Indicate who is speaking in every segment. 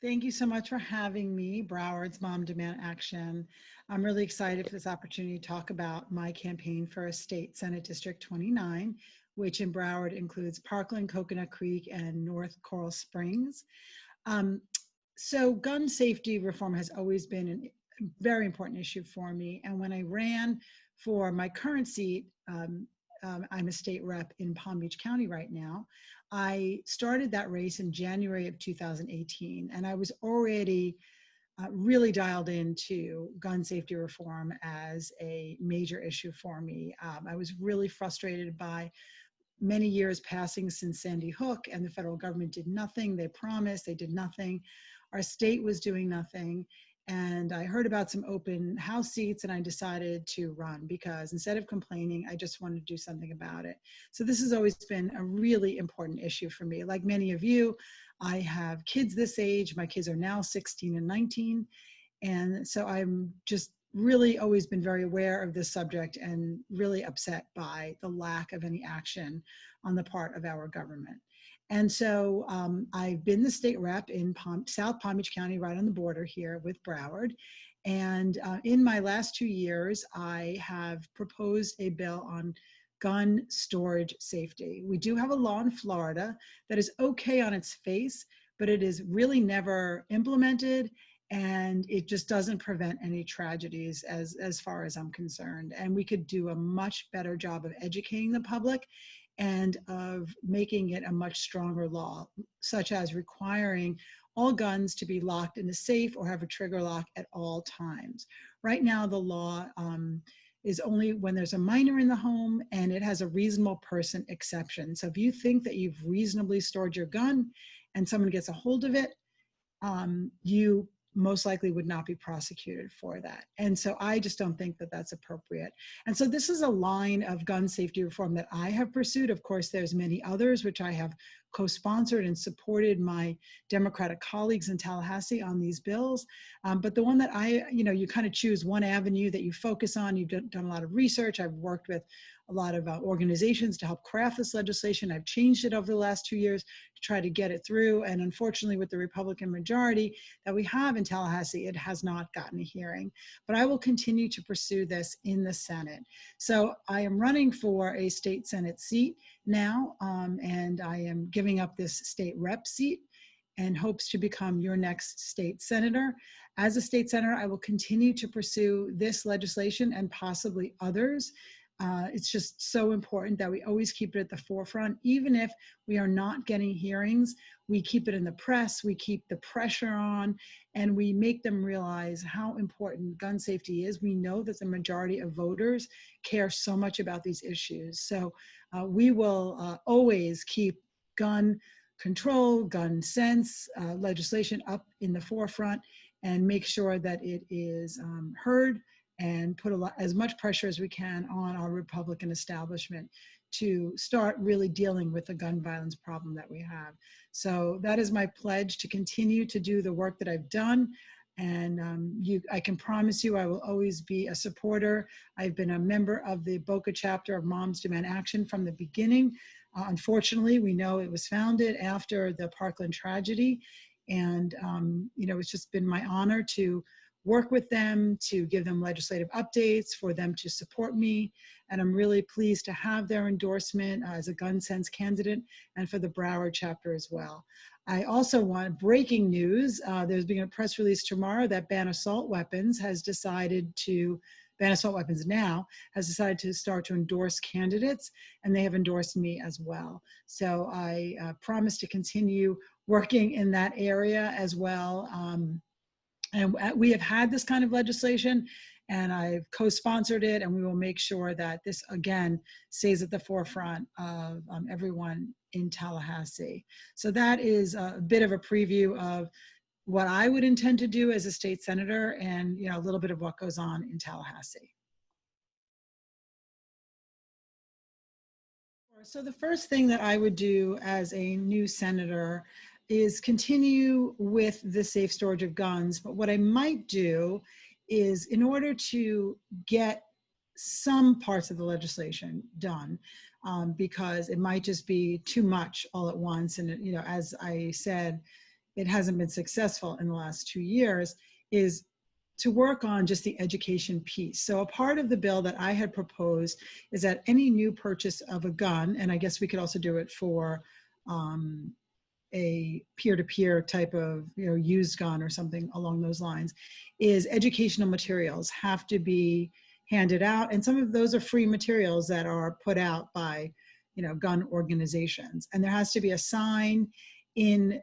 Speaker 1: Thank you so much for having me, Broward's Mom Demand Action. I'm really excited for this opportunity to talk about my campaign for a state Senate District 29, which in Broward includes Parkland, Coconut Creek, and North Coral Springs. Um, so gun safety reform has always been a very important issue for me. And when I ran for my current seat, I'm a state rep in Palm Beach County right now. I started that race in January of 2018, and I was already really dialed into gun safety reform as a major issue for me. I was really frustrated by many years passing since Sandy Hook, and the federal government did nothing. They promised, they did nothing. Our state was doing nothing. And I heard about some open house seats, and I decided to run because instead of complaining, I just wanted to do something about it. So this has always been a really important issue for me. Like many of you, I have kids this age. My kids are now 16 and 19. And so I'm just really always been very aware of this subject and really upset by the lack of any action on the part of our government. And so I've been the state rep in South Palm Beach County, right on the border here with Broward. And in my last 2 years, I have proposed a bill on gun storage safety. We do have a law in Florida that is okay on its face, but it is really never implemented, and it just doesn't prevent any tragedies as far as I'm concerned. And we could do a much better job of educating the public and of making it a much stronger law, such as requiring all guns to be locked in a safe or have a trigger lock at all times. Right now, the law is only when there's a minor in the home and it has a reasonable person exception. So if you think that you've reasonably stored your gun and someone gets a hold of it, you most likely would not be prosecuted for that. And so I just don't think that that's appropriate. And so this is a line of gun safety reform that I have pursued. Of course, there's many others which I have co-sponsored and supported my Democratic colleagues in Tallahassee on these bills. But the one that you kind of choose one avenue that you focus on. You've done a lot of research. I've worked with a lot of organizations to help craft this legislation. I've changed it over the last 2 years to try to get it through. And unfortunately, with the Republican majority that we have in Tallahassee, it has not gotten a hearing. But I will continue to pursue this in the Senate. So I am running for a state Senate seat now, and I am giving up this state rep seat and hopes to become your next state senator. As a state senator, I will continue to pursue this legislation and possibly others. It's just so important that we always keep it at the forefront. Even if we are not getting hearings, we keep it in the press, we keep the pressure on, and we make them realize how important gun safety is. We know that the majority of voters care so much about these issues. So we will always keep gun control, gun sense legislation up in the forefront and make sure that it is heard and put as much pressure as we can on our Republican establishment to start really dealing with the gun violence problem that we have. So that is my pledge, to continue to do the work that I've done. And I can promise you I will always be a supporter. I've been a member of the Boca chapter of Moms Demand Action from the beginning. Unfortunately, we know it was founded after the Parkland tragedy. And it's just been my honor to work with them, to give them legislative updates, for them to support me. And I'm really pleased to have their endorsement as a gun sense candidate, and for the Broward chapter as well. I also want breaking news. There's being a press release tomorrow that Ban Assault Weapons now has decided to start to endorse candidates, and they have endorsed me as well. So I promise to continue working in that area as well. And we have had this kind of legislation, and I've co-sponsored it, and we will make sure that this, again, stays at the forefront of everyone in Tallahassee. So that is a bit of a preview of what I would intend to do as a state senator, and a little bit of what goes on in Tallahassee. So the first thing that I would do as a new senator is continue with the safe storage of guns. But what I might do is, in order to get some parts of the legislation done, because it might just be too much all at once. And, as I said, it hasn't been successful in the last 2 years, is to work on just the education piece. So a part of the bill that I had proposed is that any new purchase of a gun, and I guess we could also do it for a peer-to-peer type of, used gun or something along those lines, is educational materials have to be handed out. And some of those are free materials that are put out by, gun organizations. And there has to be a sign in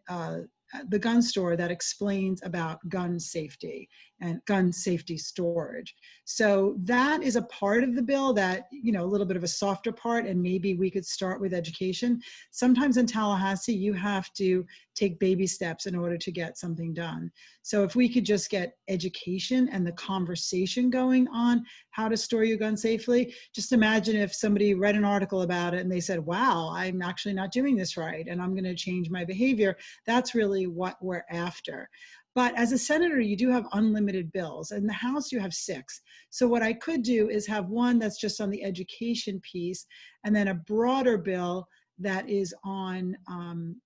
Speaker 1: the gun store that explains about gun safety and gun safety storage. So that is a part of the bill that, a little bit of a softer part, and maybe we could start with education. Sometimes in Tallahassee, you have to take baby steps in order to get something done. So if we could just get education and the conversation going on how to store your gun safely, just imagine if somebody read an article about it and they said, wow, I'm actually not doing this right, and I'm going to change my behavior. That's really what we're after. But as a senator, you do have unlimited bills. In the House, you have 6. So what I could do is have one that's just on the education piece, and then a broader bill that is on,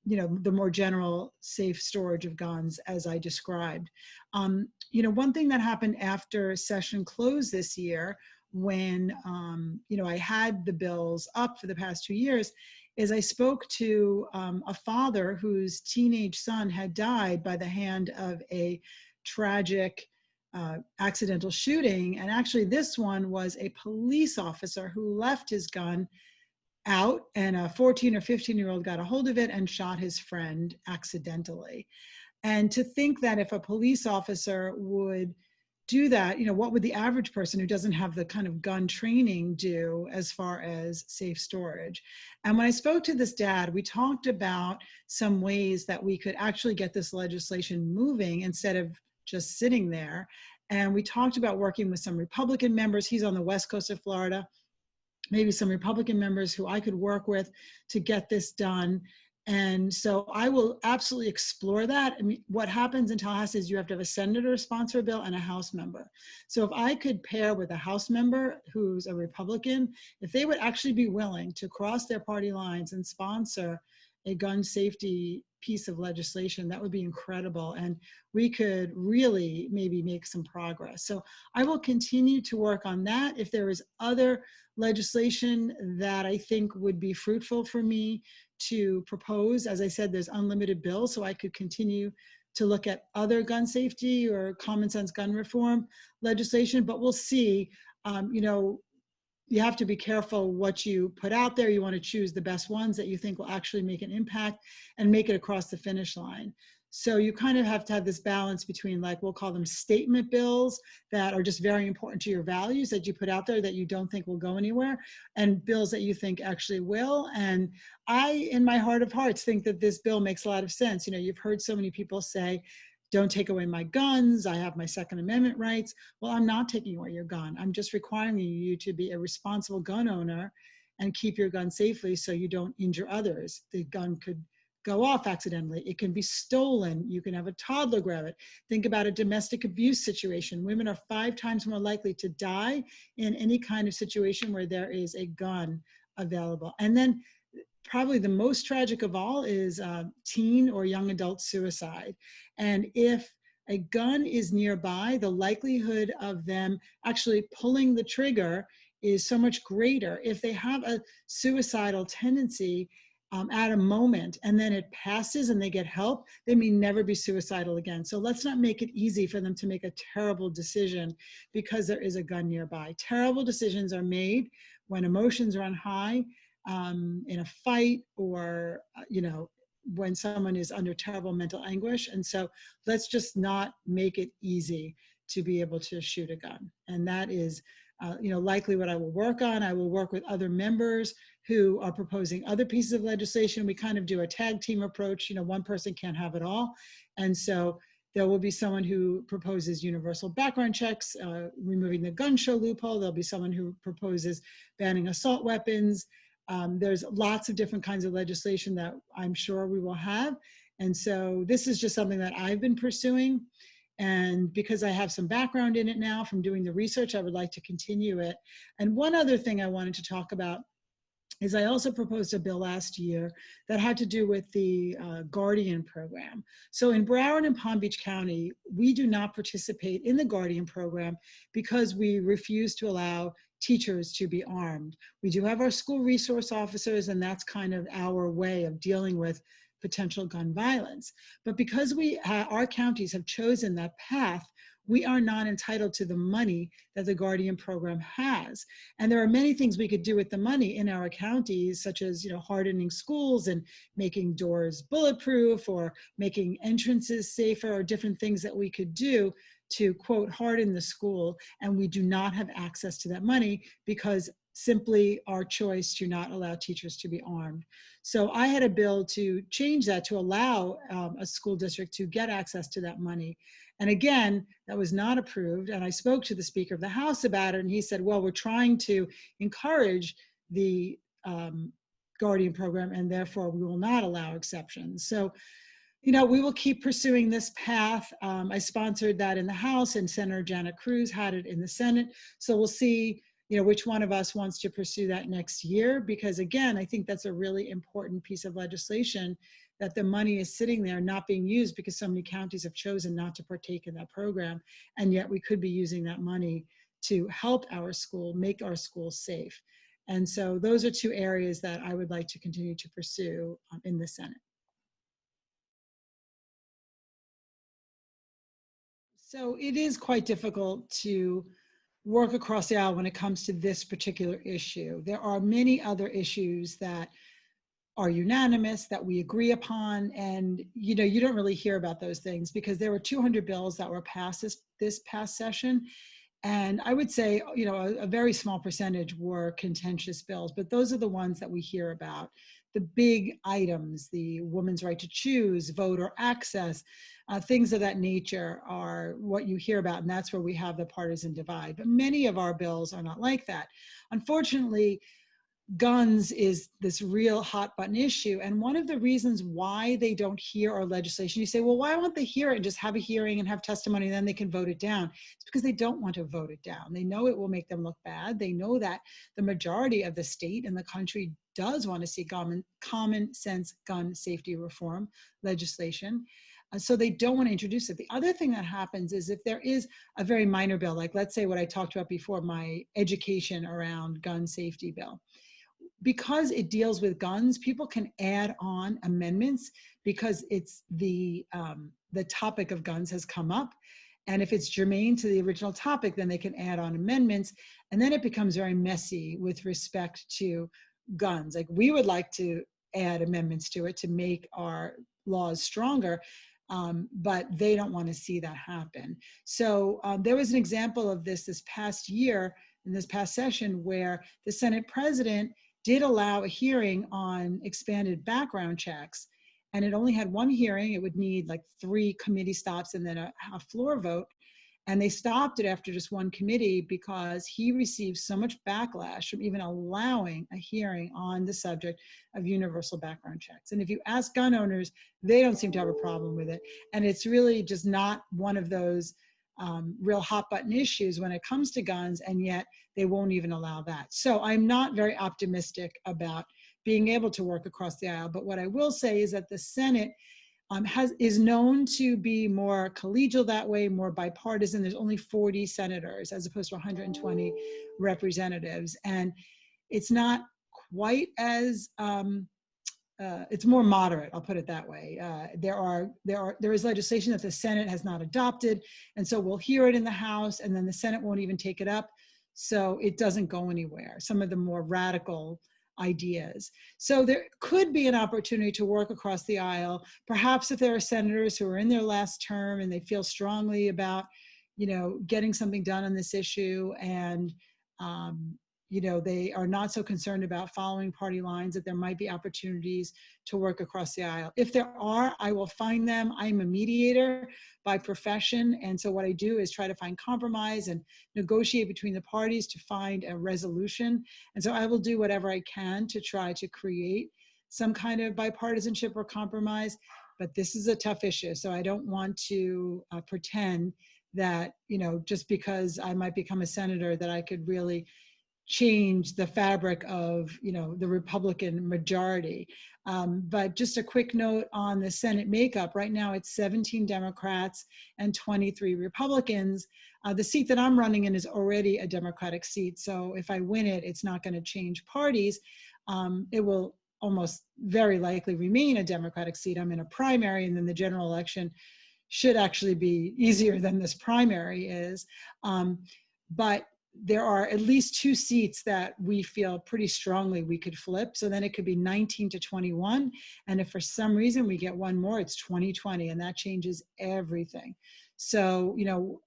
Speaker 1: the more general safe storage of guns, as I described. One thing that happened after session closed this year, when, I had the bills up for the past 2 years, is I spoke to a father whose teenage son had died by the hand of a tragic accidental shooting. And actually this one was a police officer who left his gun out, and a 14 or 15-year-old got a hold of it and shot his friend accidentally. And to think that if a police officer would do that, what would the average person who doesn't have the kind of gun training do as far as safe storage? And when I spoke to this dad, we talked about some ways that we could actually get this legislation moving instead of just sitting there. And we talked about working with some Republican members. He's on the west coast of Florida. Maybe some Republican members who I could work with to get this done. And so I will absolutely explore that. I mean, what happens in Tallahassee is you have to have a senator sponsor a bill and a House member. So if I could pair with a House member who's a Republican, if they would actually be willing to cross their party lines and sponsor a gun safety piece of legislation, that would be incredible. And we could really maybe make some progress. So I will continue to work on that. If there is other legislation that I think would be fruitful for me to propose, as I said, there's unlimited bills, so I could continue to look at other gun safety or common sense gun reform legislation, but we'll see. You have to be careful what you put out there. You want to choose the best ones that you think will actually make an impact and make it across the finish line. So you kind of have to have this balance between, like, we'll call them statement bills that are just very important to your values that you put out there that you don't think will go anywhere, and bills that you think actually will. And I, in my heart of hearts, think that this bill makes a lot of sense. You've heard so many people say, don't take away my guns, I have my Second Amendment rights. Well, I'm not taking away your gun. I'm just requiring you to be a responsible gun owner and keep your gun safely so you don't injure others. The gun could go off accidentally. It can be stolen. You can have a toddler grab it. Think about a domestic abuse situation. Women are 5 times more likely to die in any kind of situation where there is a gun available. And then probably the most tragic of all is teen or young adult suicide. And if a gun is nearby, the likelihood of them actually pulling the trigger is so much greater. If they have a suicidal tendency at a moment and then it passes and they get help, they may never be suicidal again. So let's not make it easy for them to make a terrible decision because there is a gun nearby. Terrible decisions are made when emotions run high, in a fight, or when someone is under terrible mental anguish. And so let's just not make it easy to be able to shoot a gun. And that is likely what I will work on. I will work with other members who are proposing other pieces of legislation. We kind of do a tag team approach. One person can't have it all. And so there will be someone who proposes universal background checks, removing the gun show loophole. There'll be someone who proposes banning assault weapons. There's lots of different kinds of legislation that I'm sure we will have. And so this is just something that I've been pursuing. And because I have some background in it now from doing the research, I would like to continue it. And one other thing I wanted to talk about is I also proposed a bill last year that had to do with the Guardian program. So in Broward and Palm Beach County, we do not participate in the Guardian program because we refuse to allow teachers to be armed. We do have our school resource officers, and that's kind of our way of dealing with potential gun violence. But because our counties have chosen that path, we are not entitled to the money that the Guardian program has. And there are many things we could do with the money in our counties, such as, hardening schools and making doors bulletproof or making entrances safer, or different things that we could do to, quote, harden the school. And we do not have access to that money because simply our choice to not allow teachers to be armed. So I had a bill to change that to allow a school district to get access to that money. And again, that was not approved. And I spoke to the Speaker of the House about it, and he said, well, we're trying to encourage the Guardian program, and therefore we will not allow exceptions. So, we will keep pursuing this path. I sponsored that in the House, and Senator Janet Cruz had it in the Senate. So we'll see, which one of us wants to pursue that next year, because again, I think that's a really important piece of legislation, that the money is sitting there not being used because so many counties have chosen not to partake in that program. And yet we could be using that money to help our school, make our schools safe. And so those are two areas that I would like to continue to pursue in the Senate. So it is quite difficult to work across the aisle when it comes to this particular issue. There are many other issues that are unanimous, that we agree upon, and you don't really hear about those things because there were 200 bills that were passed this past session. And I would say, a very small percentage were contentious bills, but those are the ones that we hear about. The big items, the woman's right to choose, voter access, things of that nature are what you hear about, and that's where we have the partisan divide. But many of our bills are not like that. Unfortunately, guns is this real hot button issue. And one of the reasons why they don't hear our legislation, you say, well, why won't they hear it and just have a hearing and have testimony and then they can vote it down? It's because they don't want to vote it down. They know it will make them look bad. They know that the majority of the state and the country does want to see common sense gun safety reform legislation. So they don't want to introduce it. The other thing that happens is if there is a very minor bill, like let's say what I talked about before, my education around gun safety bill, because it deals with guns, people can add on amendments because it's the topic of guns has come up. And if it's germane to the original topic, then they can add on amendments. And then it becomes very messy with respect to guns. Like we would like to add amendments to it to make our laws stronger, but they don't want to see that happen. So there was an example of this past year, in this past session, where the Senate president did allow a hearing on expanded background checks, and it only had one hearing. It would need like 3 committee stops and then a floor vote. And they stopped it after just one committee because he received so much backlash from even allowing a hearing on the subject of universal background checks. And if you ask gun owners, they don't seem to have a problem with it. And it's really just not one of those real hot button issues when it comes to guns, and yet they won't even allow that. So I'm not very optimistic about being able to work across the aisle. But what I will say is that the Senate is known to be more collegial that way, more bipartisan. There's only 40 senators as opposed to 120 representatives. And it's not quite as, it's more moderate, I'll put it that way. There is legislation that the Senate has not adopted, and so we'll hear it in the House, and then the Senate won't even take it up, so it doesn't go anywhere. Some of the more radical ideas. So there could be an opportunity to work across the aisle, perhaps if there are senators who are in their last term and they feel strongly about, getting something done on this issue, and they are not so concerned about following party lines, that there might be opportunities to work across the aisle. If there are, I will find them. I'm a mediator by profession. And so what I do is try to find compromise and negotiate between the parties to find a resolution. And so I will do whatever I can to try to create some kind of bipartisanship or compromise. But this is a tough issue. So I don't want to pretend that, just because I might become a senator, that I could really change the fabric of, the Republican majority. But just a quick note on the Senate makeup. Right now it's 17 Democrats and 23 Republicans. The seat that I'm running in is already a Democratic seat. So if I win it, it's not going to change parties. It will almost very likely remain a Democratic seat. I'm in a primary, and then the general election should actually be easier than this primary is. But there are at least 2 seats that we feel pretty strongly we could flip. So then it could be 19 to 21. And if for some reason we get one more, it's 2020, and that changes everything. So,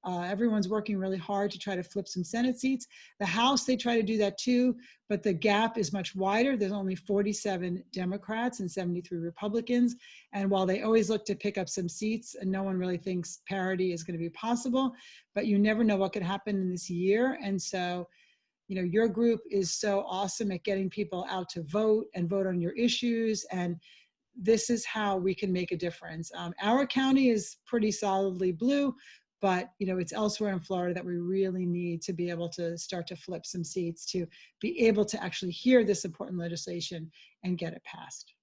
Speaker 1: everyone's working really hard to try to flip some Senate seats. The House, they try to do that too, but the gap is much wider. There's only 47 Democrats and 73 Republicans. And while they always look to pick up some seats, and no one really thinks parity is going to be possible, but you never know what could happen in this year. And so, your group is so awesome at getting people out to vote and vote on your issues. And this is how we can make a difference. Our county is pretty solidly blue, but it's elsewhere in Florida that we really need to be able to start to flip some seats to be able to actually hear this important legislation and get it passed.